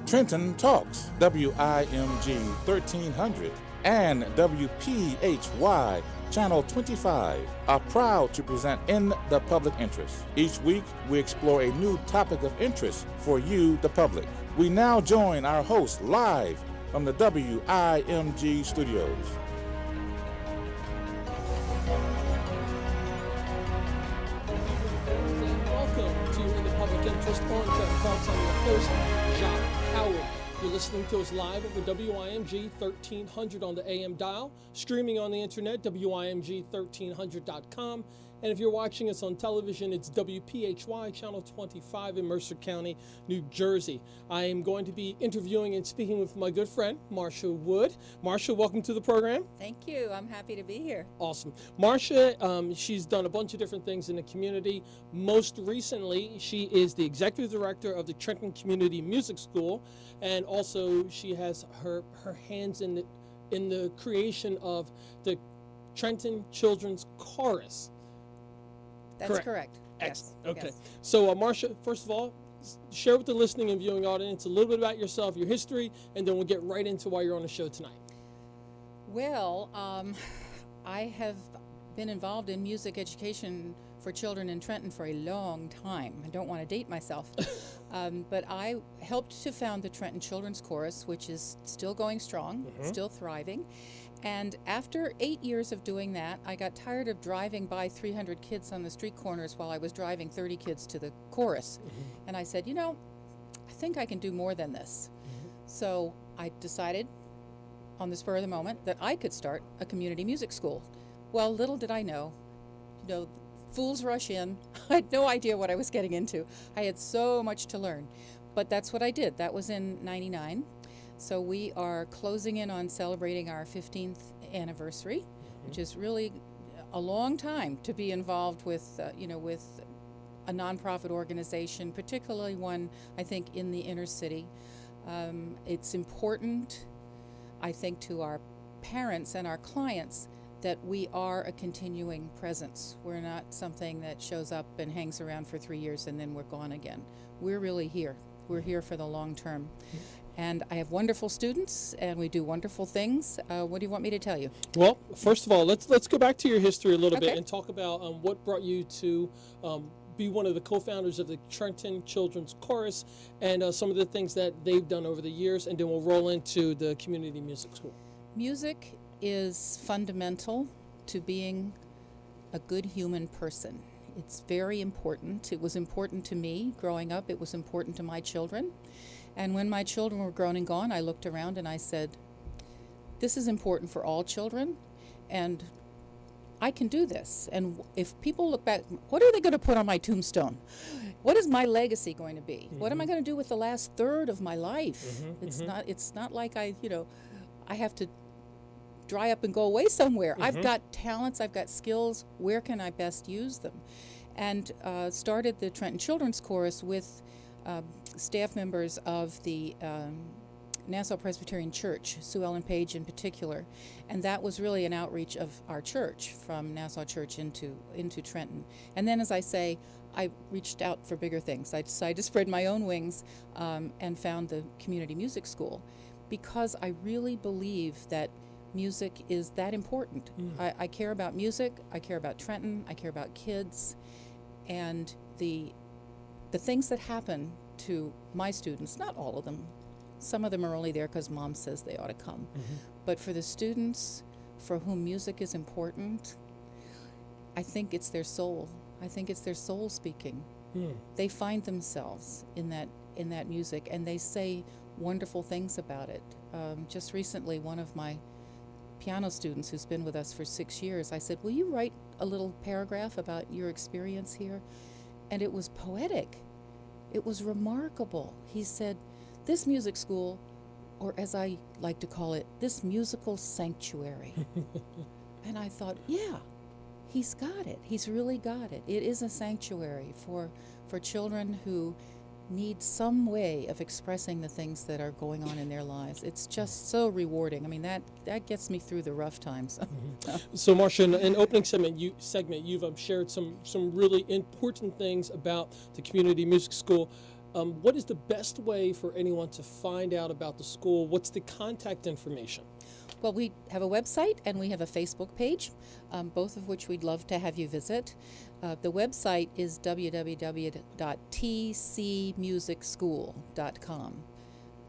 Trenton Talks, WIMG 1300, and WPHY Channel 25 are proud to present In the Public Interest. Each week, we explore a new topic of interest for you, the public. We now join our host live from the WIMG studios. Welcome to In the Public Interest on Trenton Talks. I'm your host, Jacque Howard. You're listening to us live over WIMG 1300 on the AM dial, streaming on the internet, WIMG1300.com. And if you're watching us on television, it's WPHY Channel 25 in Mercer County, New Jersey. I am going to be interviewing and speaking with my good friend, Marcia Wood. Marcia, welcome to the program. Thank you. I'm happy to be here. Awesome. Marcia, she's done a bunch of different things in the community. Most recently, she is the executive director of the Trenton Community Music School, and also she has her hands in the creation of the Trenton Children's Chorus. That's correct. Excellent. Yes. Okay. Yes. So, Marcia, first of all, share with the listening and viewing audience a little bit about yourself, your history, and then we'll get right into why you're on the show tonight. Well, I have been involved in music education for children in Trenton for a long time. I don't want to date myself, but I helped to found the Trenton Children's Chorus, which is still going strong, still thriving. And after 8 years of doing that, I got tired of driving by 300 kids on the street corners while I was driving 30 kids to the chorus. And I said, I think I can do more than this. So I decided on the spur of the moment that I could start a community music school. Well, little did I know, fools rush in. I had no idea what I was getting into. I had so much to learn. But that's what I did. That was in '99. So we are closing in on celebrating our 15th anniversary, which is really a long time to be involved with, with a nonprofit organization, particularly one, I think, in the inner city. It's important, I think, to our parents and our clients that we are a continuing presence. We're not something that shows up and hangs around for 3 years and then we're gone again. We're really here. We're here for the long term. And I have wonderful students, and we do wonderful things. What do you want me to tell you? Well, first of all, let's go back to your history a little bit Okay. and talk about what brought you to be one of the co-founders of the Trenton Children's Chorus and some of the things that they've done over the years, and then we'll roll into the community music school. Music is fundamental to being a good human person. It's very important. It was important to me growing up. It was important to my children. And when my children were grown and gone, I looked around and I said, this is important for all children, and I can do this. And if people look back, what are they going to put on my tombstone? What is my legacy going to be? What am I going to do with the last third of my life? It's not like I have to dry up and go away somewhere. I've got talents, I've got skills. Where can I best use them? And started the Trenton Children's Chorus with staff members of the Nassau Presbyterian Church, Sue Ellen Page in particular, and that was really an outreach of our church from Nassau Church into Trenton. And then, as I say, I reached out for bigger things. I decided to spread my own wings and found the community music school because I really believe that music is that important. I care about music, I care about Trenton, I care about kids, and the things that happen to my students, not all of them, some of them are only there because mom says they ought to come, but for the students for whom music is important, I think it's their soul. I think it's their soul speaking. They find themselves in that music, and they say wonderful things about it. Just recently, one of my piano students who's been with us for 6 years, I said, will you write a little paragraph about your experience here? And it was poetic. It was remarkable. He said, this music school, or as I like to call it, this musical sanctuary. And I thought, yeah, he's got it. He's really got it. It is a sanctuary for children who need some way of expressing the things that are going on in their lives. It's just so rewarding. I mean, that gets me through the rough times. So, Marcia, in opening segment, you've shared some really important things about the community music school. what is the best way for anyone to find out about the school? What's the contact information? Well, we have a website and we have a Facebook page, both of which we'd love to have you visit. The website is www.tcmusicschool.com.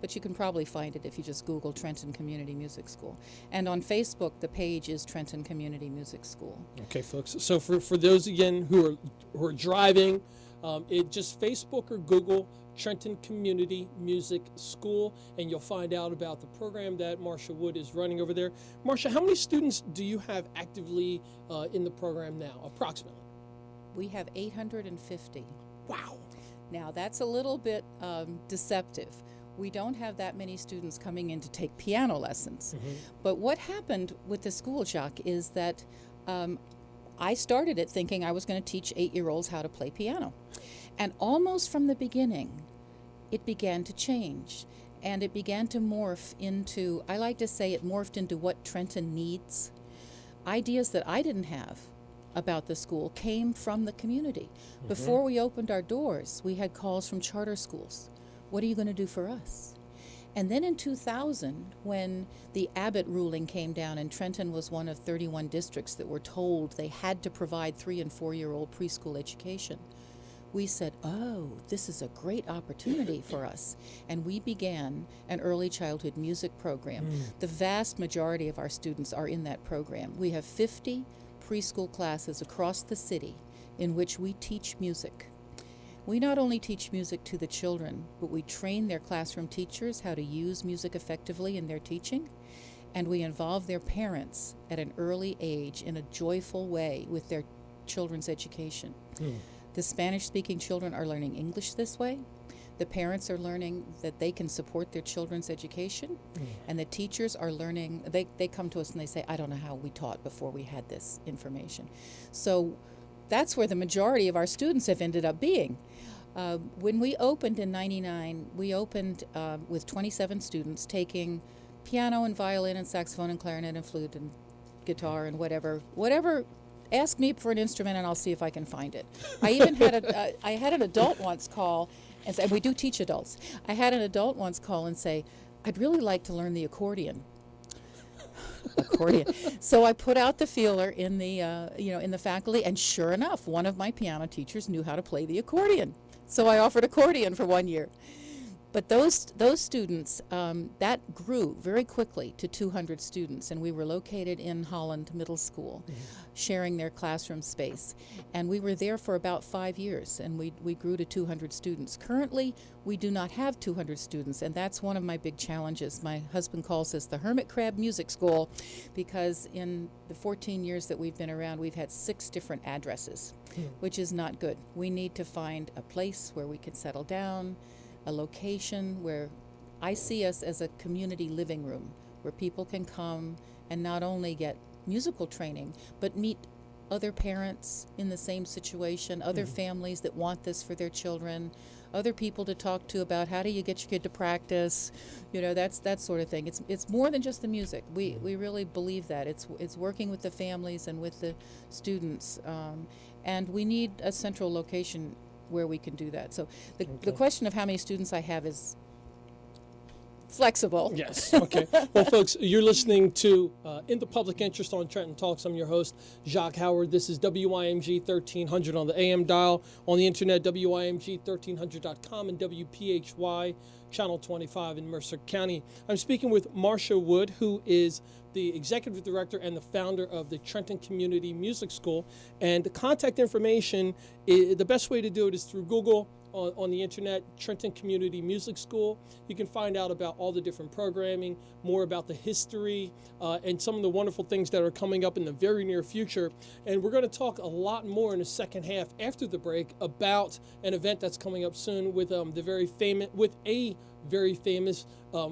But you can probably find it if you just Google Trenton Community Music School. And on Facebook, the page is Trenton Community Music School. Okay, folks. So for those, again, who are driving, it just Facebook or Google Trenton Community Music School, and you'll find out about the program that Marcia Wood is running over there. Marcia, how many students do you have actively in the program now, approximately? We have 850. Wow. Now, that's a little bit deceptive. We don't have that many students coming in to take piano lessons. Mm-hmm. But what happened with the school, Jacque, is that I started it thinking I was going to teach 8-year-olds how to play piano. And almost from the beginning, it began to change. And it began to morph into, I like to say it morphed into what Trenton needs. Ideas that I didn't have about the school came from the community. Mm-hmm. Before we opened our doors, we had calls from charter schools. What are you going to do for us? And then in 2000, when the Abbott ruling came down, and Trenton was one of 31 districts that were told they had to provide 3- and 4-year-old preschool education, we said, oh, this is a great opportunity for us. And we began an early childhood music program. The vast majority of our students are in that program. We have 50 preschool classes across the city in which we teach music. We not only teach music to the children, but we train their classroom teachers how to use music effectively in their teaching, and we involve their parents at an early age in a joyful way with their children's education. The Spanish-speaking children are learning English this way. The parents are learning that they can support their children's education, and the teachers are learning. They come to us and they say, I don't know how we taught before we had this information. So that's where the majority of our students have ended up being. When we opened in '99, we opened with 27 students taking piano and violin and saxophone and clarinet and flute and guitar and whatever. Ask me for an instrument and I'll see if I can find it. I even had I had an adult once call and say, we do teach adults. I had an adult once call and say, I'd really like to learn the accordion. So I put out the feeler in the in the faculty, and sure enough, one of my piano teachers knew how to play the accordion. So I offered accordion for 1 year. But those students, that grew very quickly to 200 students, and we were located in Holland Middle School, sharing their classroom space. And we were there for about 5 years, and we grew to 200 students. Currently, we do not have 200 students, and that's one of my big challenges. My husband calls this the Hermit Crab Music School, because in the 14 years that we've been around, we've had 6 different addresses, which is not good. We need to find a place where we can settle down, a location where I see us as a community living room where people can come and not only get musical training, but meet other parents in the same situation, other families that want this for their children, other people to talk to about how do you get your kid to practice, that sort of thing. It's more than just the music. We really believe that. It's working with the families and with the students, and we need a central location where we can do that. So the question of how many students I have is flexible. Yes. Okay. Well, folks, you're listening to In the Public Interest on Trenton Talks. I'm your host, Jacque Howard. This is WIMG 1300 on the AM dial, on the internet, WIMG1300.com, and WPHY Channel 25 in Mercer County. I'm speaking with Marcia Wood, who is the executive director and the founder of the Trenton Community Music School. And the contact information, the best way to do it is through Google. On the internet, Trenton Community Music School. You can find out about all the different programming, more about the history, and some of the wonderful things that are coming up in the very near future. And we're going to talk a lot more in the second half after the break about an event that's coming up soon with a very famous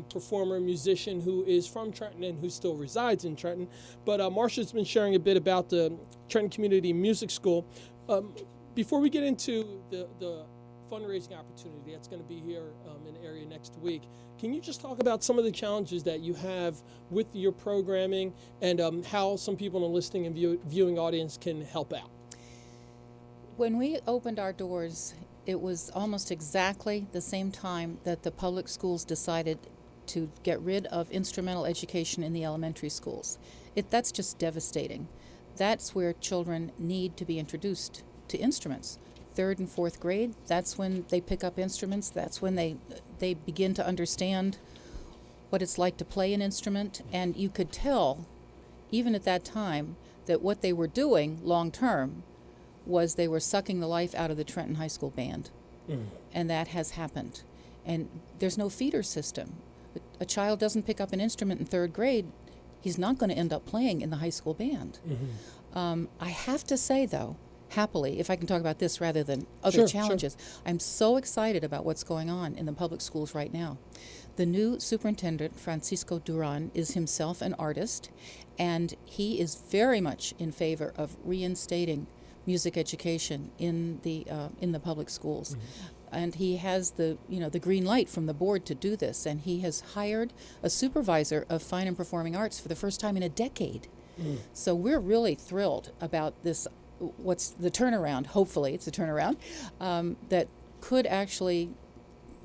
performer, musician who is from Trenton and who still resides in Trenton. But Marcia's been sharing a bit about the Trenton Community Music School. Before we get into the fundraising opportunity that's going to be here in the area next week, can you just talk about some of the challenges that you have with your programming and how some people in the listening and viewing audience can help out? When we opened our doors it was almost exactly the same time that the public schools decided to get rid of instrumental education in the elementary schools. That's just devastating. That's where children need to be introduced to instruments. 3rd and 4th grade, that's when they pick up instruments. That's when they begin to understand what it's like to play an instrument. And you could tell, even at that time, that what they were doing long term was they were sucking the life out of the Trenton High School band. And that has happened. And there's no feeder system. A child doesn't pick up an instrument in 3rd grade, he's not going to end up playing in the high school band. I have to say, though, happily, if I can talk about this rather than other challenges, I'm so excited about what's going on in the public schools right now. The new superintendent, Francisco Duran, is himself an artist, and he is very much in favor of reinstating music education in the public schools. And he has the green light from the board to do this, and he has hired a supervisor of fine and performing arts for the first time in a decade. So we're really thrilled about this. What's the turnaround? Hopefully it's a turnaround that could actually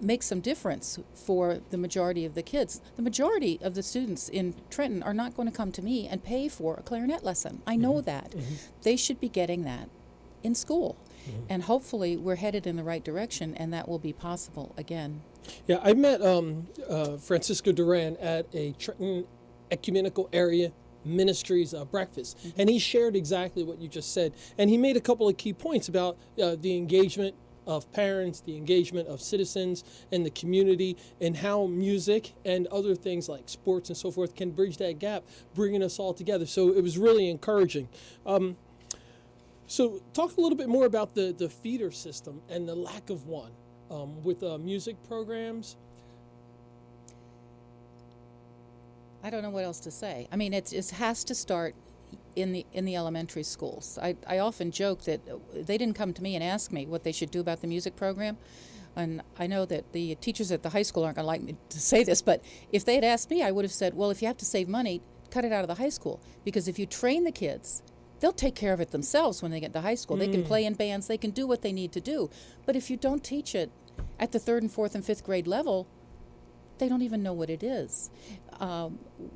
make some difference for the majority of the kids. The majority of the students in Trenton are not going to come to me and pay for a clarinet lesson. I know that. They should be getting that in school. And hopefully we're headed in the right direction, and that will be possible again. Yeah, I met Francisco Duran at a Trenton Ecumenical Area Ministries breakfast, and he shared exactly what you just said. And he made a couple of key points about the engagement of parents, the engagement of citizens and the community, and how music and other things like sports and so forth can bridge that gap, bringing us all together. So it was really encouraging. So talk a little bit more about the feeder system and the lack of one with music programs. I don't know what else to say. I mean, it has to start in the elementary schools. I often joke that they didn't come to me and ask me what they should do about the music program. And I know that the teachers at the high school aren't going to like me to say this, but if they had asked me, I would have said, well, if you have to save money, cut it out of the high school. Because if you train the kids, they'll take care of it themselves when they get to high school. They can play in bands, they can do what they need to do. But if you don't teach it at the 3rd and 4th and 5th grade level, they don't even know what it is.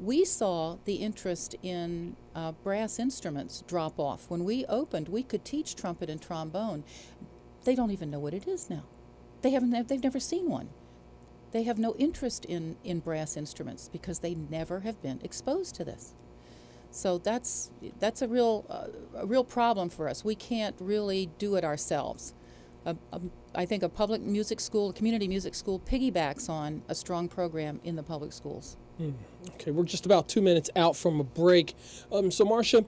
We saw the interest in brass instruments drop off. When we opened, we could teach trumpet and trombone. They don't even know what it is now. They've never seen one. They have no interest in brass instruments because they never have been exposed to this. So that's a real problem for us. We can't really do it ourselves. I think a public music school, a community music school, piggybacks on a strong program in the public schools. Okay, we're just about 2 minutes out from a break. So Marcia,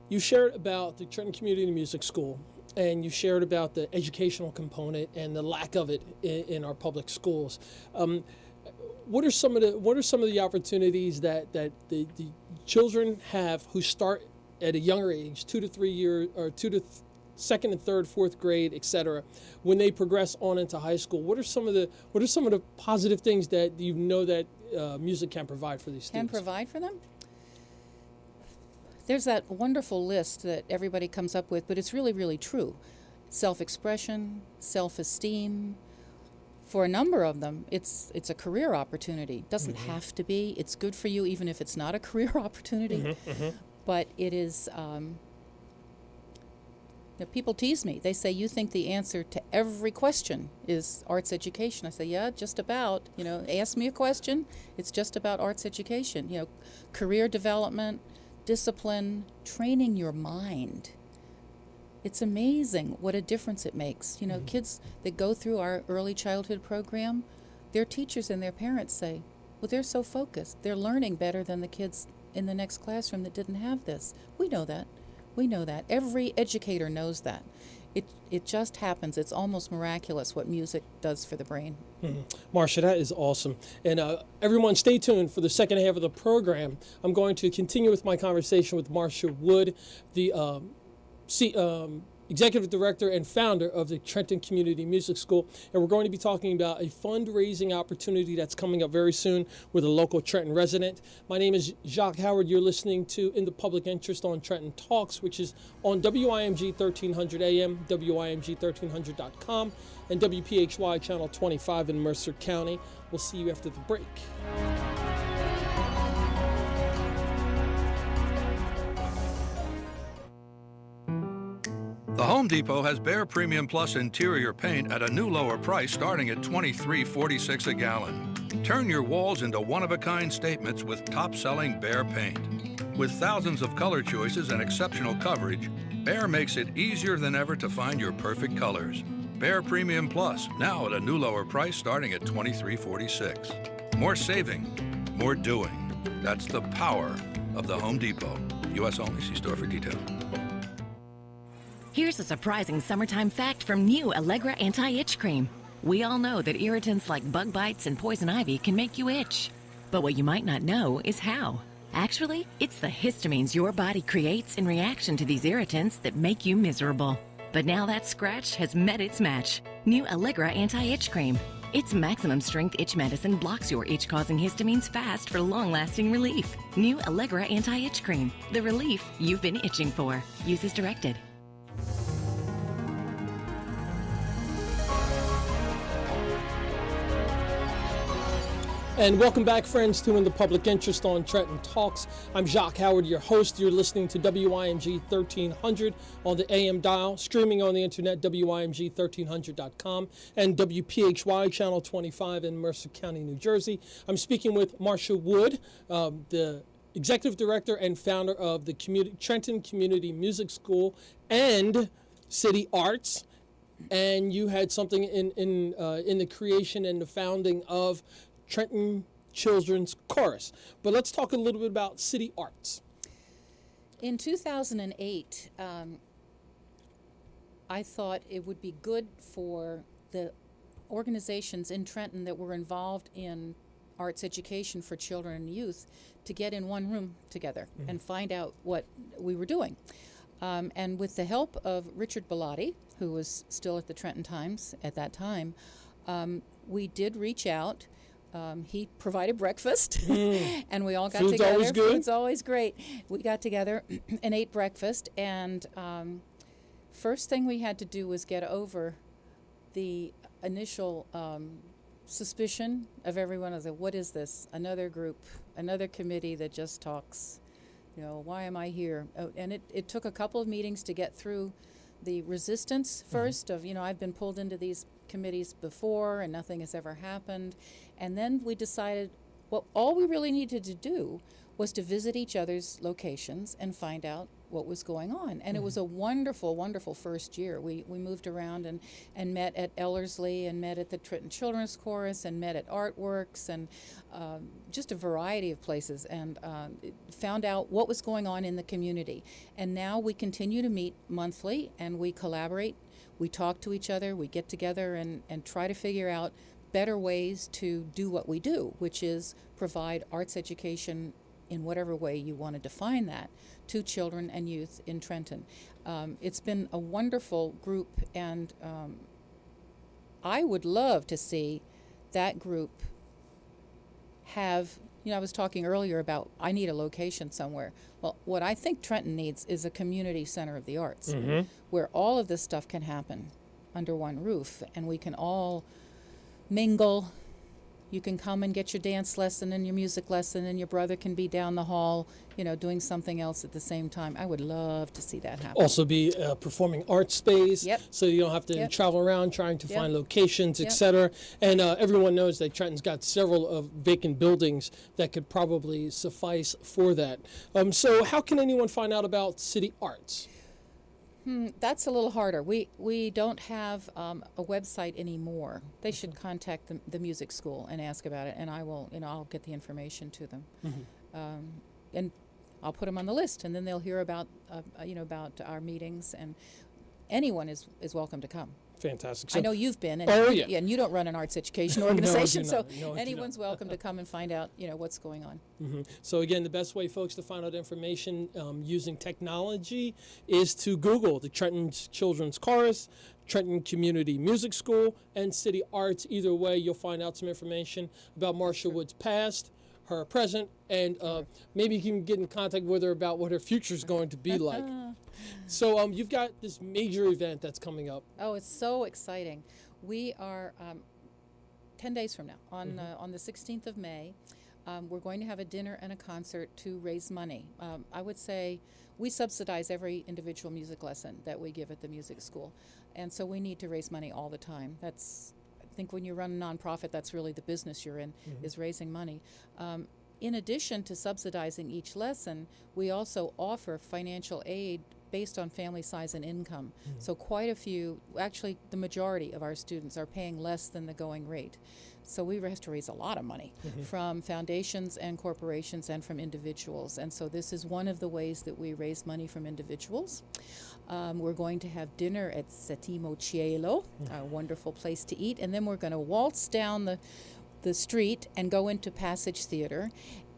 you shared about the Trenton Community Music School, and you shared about the educational component and the lack of it in our public schools. What are some of the opportunities that the children have who start at a younger age, 2 to 3 years, or 2nd and 3rd, 4th grade, etc., when they progress on into high school? What are some of the positive things that you know that music can provide for these students? Can provide for them? There's that wonderful list that everybody comes up with, but it's really, really true. Self-expression, self-esteem. For a number of them, it's a career opportunity. It doesn't have to be. It's good for you even if it's not a career opportunity. But it is... people tease me. They say, you think the answer to every question is arts education. I say, yeah, just about. Ask me a question. It's just about arts education. Career development, discipline, training your mind. It's amazing what a difference it makes. Kids that go through our early childhood program, their teachers and their parents say, well, they're so focused. They're learning better than the kids in the next classroom that didn't have this. We know that. We know that. Every educator knows that. It just happens. It's almost miraculous what music does for the brain. Marcia, that is awesome. And everyone, stay tuned for the second half of the program. I'm going to continue with my conversation with Marcia Wood, the Executive Director and founder of the Trenton Community Music School. And we're going to be talking about a fundraising opportunity that's coming up very soon with a local Trenton resident. My name is Jacque Howard. You're listening to In the Public Interest on Trenton Talks, which is on WIMG 1300 AM, WIMG1300.com, and WPHY Channel 25 in Mercer County. We'll see you after the break. The Home Depot has Behr Premium Plus interior paint at a new lower price starting at $23.46 a gallon. Turn your walls into one-of-a-kind statements with top-selling Behr paint. With thousands of color choices and exceptional coverage, Behr makes it easier than ever to find your perfect colors. Behr Premium Plus, now at a new lower price starting at $23.46. More saving, more doing. That's the power of the Home Depot. U.S. only. See store for details. Here's a surprising summertime fact from new Allegra Anti-Itch Cream. We all know that irritants like bug bites and poison ivy can make you itch. But what you might not know is how. Actually, it's the histamines your body creates in reaction to these irritants that make you miserable. But now that scratch has met its match. New Allegra Anti-Itch Cream. Its maximum strength itch medicine blocks your itch-causing histamines fast for long-lasting relief. New Allegra Anti-Itch Cream. The relief you've been itching for. Use as directed. And welcome back, friends, to In the Public Interest on Trenton Talks. I'm Jacque Howard, your host. You're listening to WIMG 1300 on the AM dial, streaming on the internet, WIMG1300.com, and WPHY Channel 25 in Mercer County, New Jersey. I'm speaking with Marcia Wood, the Executive Director and founder of the Trenton Community Music School and City Arts. And you had something in the creation and the founding of Trenton Children's Chorus. But let's talk a little bit about City Arts. In 2008, I thought it would be good for the organizations in Trenton that were involved in arts education for children and youth to get in one room together and find out what we were doing. And with the help of Richard Bellotti, who was still at the Trenton Times at that time, we did reach out. He provided breakfast, and we all got Food's together. Always good. Food's always great. We got together and ate breakfast, and first thing we had to do was get over the initial suspicion of everyone. What is this? Another group, another committee that just talks. You know, why am I here? And it took a couple of meetings to get through the resistance first of, I've been pulled into these committees before and nothing has ever happened. And then we decided, well, all we really needed to do was to visit each other's locations and find out what was going on. And it was a wonderful, wonderful first year. We moved around and met at Ellerslie and met at the Trenton Children's Chorus and met at Artworks and just a variety of places and found out what was going on in the community. And now we continue to meet monthly and we collaborate. We talk to each other. We get together and try to figure out better ways to do what we do, which is provide arts education in whatever way you want to define that, to children and youth in Trenton. It's been a wonderful group, and I would love to see that group have, I was talking earlier about I need a location somewhere. Well, what I think Trenton needs is a community center of the arts, where all of this stuff can happen under one roof, and we can all mingle. You can come and get your dance lesson and your music lesson, and your brother can be down the hall, doing something else at the same time. I would love to see that happen. Also be a performing arts space, so you don't have to travel around trying to find locations, etc. And everyone knows that Trenton's got several of vacant buildings that could probably suffice for that. So how can anyone find out about City Arts? That's a little harder. We don't have a website anymore. They should contact the music school and ask about it, and I will, I'll get the information to them, and I'll put them on the list, and then they'll hear about, about our meetings, and anyone is welcome to come. Fantastic. I know you've been, and, and you don't run an arts education organization, No, I do so not. No, anyone's welcome to come and find out, what's going on. So again, the best way, folks, to find out information using technology is to Google the Trenton Children's Chorus, Trenton Community Music School, and City Arts. Either way, you'll find out some information about Marcia Wood's past, her present, and maybe you can get in contact with her about what her future is going to be like. So you've got this major event that's coming up. Oh, it's so exciting. We are 10 days from now, on the 16th of May, we're going to have a dinner and a concert to raise money. I would say we subsidize every individual music lesson that we give at the music school, and so we need to raise money all the time. I think when you run a nonprofit, that's really the business you're in, is raising money. In addition to subsidizing each lesson, we also offer financial aid based on family size and income. So quite a few, actually the majority of our students are paying less than the going rate. So we have to raise a lot of money from foundations and corporations and from individuals. And so this is one of the ways that we raise money from individuals. We're going to have dinner at Settimo Cielo, a wonderful place to eat. And then we're going to waltz down the street and go into Passage Theater.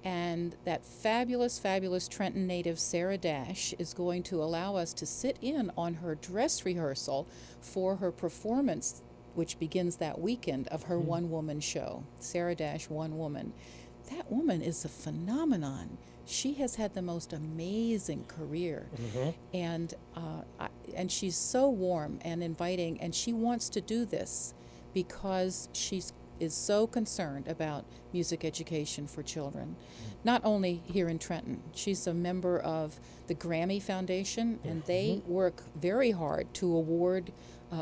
And that fabulous, fabulous Trenton native Sarah Dash is going to allow us to sit in on her dress rehearsal for her performance, which begins that weekend, of her one-woman show, Sarah Dash, One Woman. That woman is a phenomenon. She has had the most amazing career, and she's so warm and inviting, and she wants to do this because is so concerned about music education for children, not only here in Trenton. She's a member of the Grammy Foundation, and they work very hard to award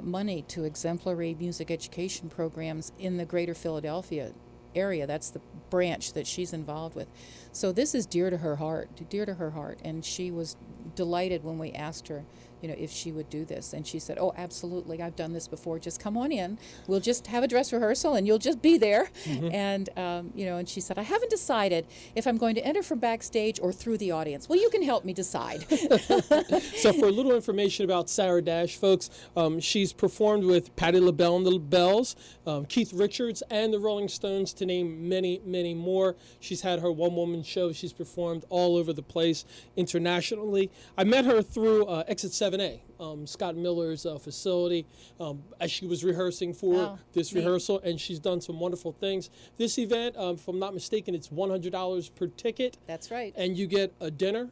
money to exemplary music education programs in the greater Philadelphia area. That's the branch that she's involved with. So this is dear to her heart, and she was delighted when we asked her, if she would do this. And she said, oh, absolutely, I've done this before. Just come on in. We'll just have a dress rehearsal and you'll just be there. And, and she said, I haven't decided if I'm going to enter from backstage or through the audience. Well, you can help me decide. So for a little information about Sarah Dash, folks, she's performed with Patti LaBelle and the Bells, Keith Richards, and the Rolling Stones, to name many, many more. She's had her one-woman show. She's performed all over the place internationally. I met her through Exit 7A, Scott Miller's facility, as she was rehearsing for this rehearsal, and she's done some wonderful things. This event, if I'm not mistaken, it's $100 per ticket. That's right. And you get a dinner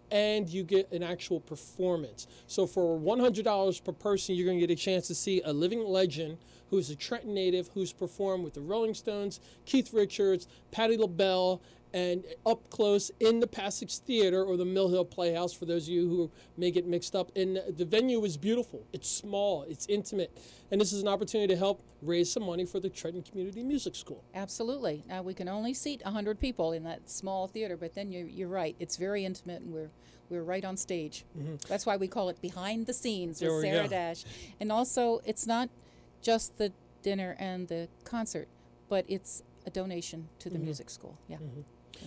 and you get an actual performance. So for $100 per person, you're going to get a chance to see a living legend who's a Trenton native, who's performed with the Rolling Stones, Keith Richards, Patti LaBelle, and up close in the Passage Theater, or the Mill Hill Playhouse, for those of you who may get mixed up. And the venue is beautiful. It's small. It's intimate. And this is an opportunity to help raise some money for the Trenton Community Music School. Absolutely. We can only seat 100 people in that small theater, but then you're right. It's very intimate, and we're right on stage. That's why we call it Behind the Scenes with Sarah Dash. And also, it's not just the dinner and the concert, but it's a donation to the music school.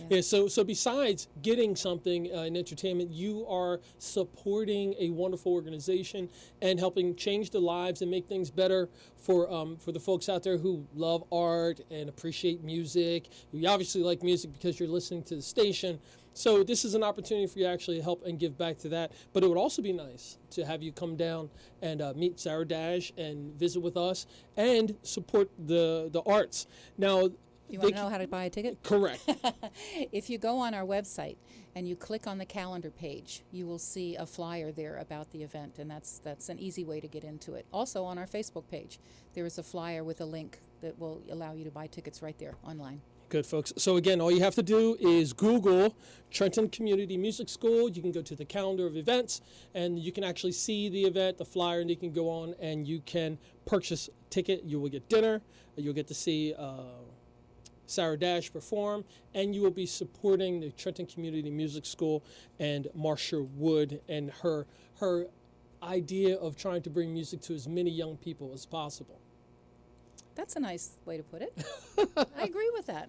Yeah, so besides getting something in entertainment, you are supporting a wonderful organization and helping change the lives and make things better for the folks out there who love art and appreciate music. You obviously like music because you're listening to the station. So this is an opportunity for you to actually help and give back to that. But it would also be nice to have you come down and meet Sarah Dash and visit with us and support the arts. Now, you want to know how to buy a ticket? Correct. If you go on our website and you click on the calendar page, you will see a flyer there about the event, and that's an easy way to get into it. Also on our Facebook page, there is a flyer with a link that will allow you to buy tickets right there online. Good, folks. So again, all you have to do is Google Trenton Community Music School. You can go to the calendar of events, and you can actually see the event, the flyer, and you can go on and you can purchase a ticket. You will get dinner. You'll get to see Sarah Dash perform, and you will be supporting the Trenton Community Music School and Marcia Wood and her idea of trying to bring music to as many young people as possible. That's a nice way to put it. I agree with that.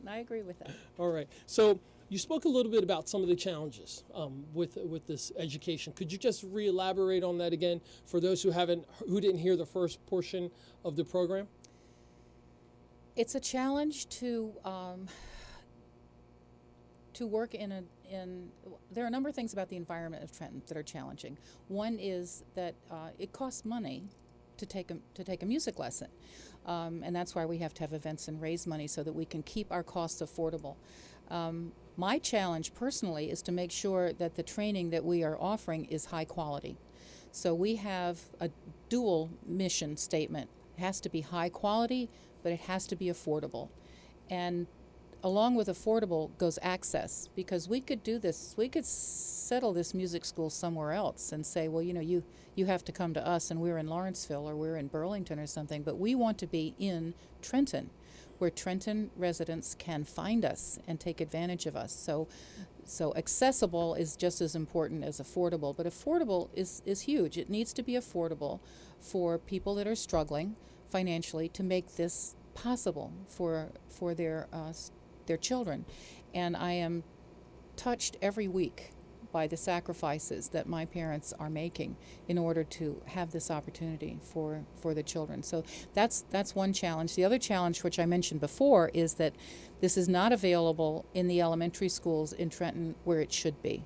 All right. So You spoke a little bit about some of the challenges with this education. Could you just re-elaborate on that again for those who didn't hear the first portion of the program? It's a challenge to work there are a number of things about the environment of Trenton that are challenging. One is that it costs money to take a music lesson, and that's why we have to have events and raise money so that we can keep our costs affordable. My challenge personally is to make sure that the training that we are offering is high quality. So we have a dual mission statement. It has to be high quality, but it has to be affordable. And along with affordable goes access, because we could do this, we could settle this music school somewhere else and say, well, you have to come to us and we're in Lawrenceville or we're in Burlington or something, but we want to be in Trenton, where Trenton residents can find us and take advantage of us. So accessible is just as important as affordable, but affordable is huge. It needs to be affordable for people that are struggling financially to make this possible for their children. And I am touched every week by the sacrifices that my parents are making in order to have this opportunity for the children. So that's one challenge. The other challenge, which I mentioned before, is that this is not available in the elementary schools in Trenton where it should be.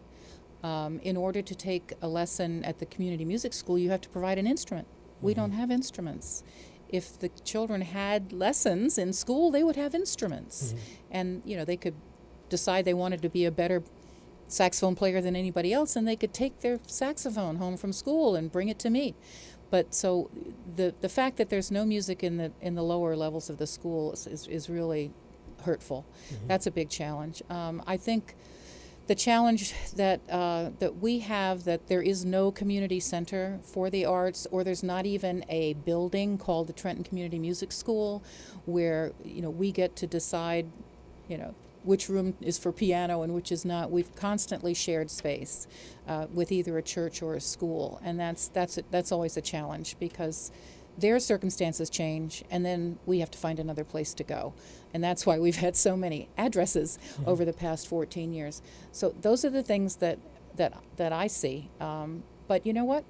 In order to take a lesson at the community music school, you have to provide an instrument. We don't have instruments. If the children had lessons in school, they would have instruments. And they could decide they wanted to be a better saxophone player than anybody else, and they could take their saxophone home from school and bring it to me. But so the fact that there's no music in the lower levels of the school is really hurtful. That's a big challenge. I think the challenge that we have, that there is no community center for the arts, or there's not even a building called the Trenton Community Music School where we get to decide which room is for piano and which is not. We've constantly shared space with either a church or a school, and that's always a challenge, because their circumstances change, and then we have to find another place to go. And that's why we've had so many addresses over the past 14 years. So those are the things that I see. But you know what?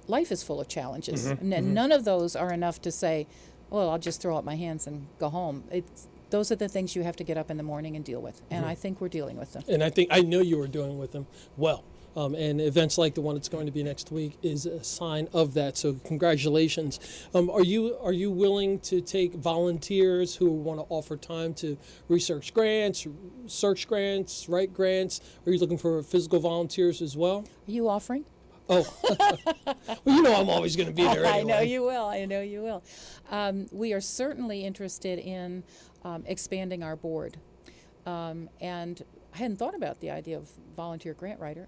Life is full of challenges, and none of those are enough to say, well, I'll just throw up my hands and go home. Those are the things you have to get up in the morning and deal with, and I think we're dealing with them. And I know you are dealing with them well. And events like the one that's going to be next week is a sign of that. So congratulations. Are you willing to take volunteers who want to offer time to research grants, search grants, write grants? Are you looking for physical volunteers as well? Are you offering? Oh, well, I'm always going to be there anyway. I know you will. We are certainly interested in expanding our board. And I hadn't thought about the idea of volunteer grant writer.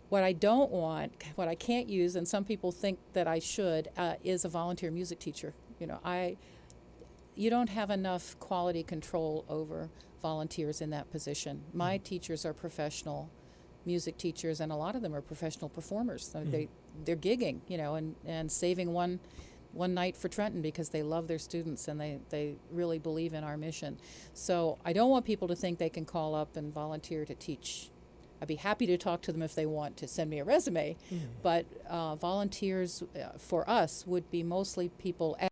What I don't want, what I can't use, and some people think that I should, is a volunteer music teacher. You don't have enough quality control over volunteers in that position. My teachers are professional music teachers, and a lot of them are professional performers. So they're gigging, and saving one night for Trenton because they love their students and they really believe in our mission. So I don't want people to think they can call up and volunteer to teach. I'd be happy to talk to them if they want to send me a resume, but volunteers for us would be mostly people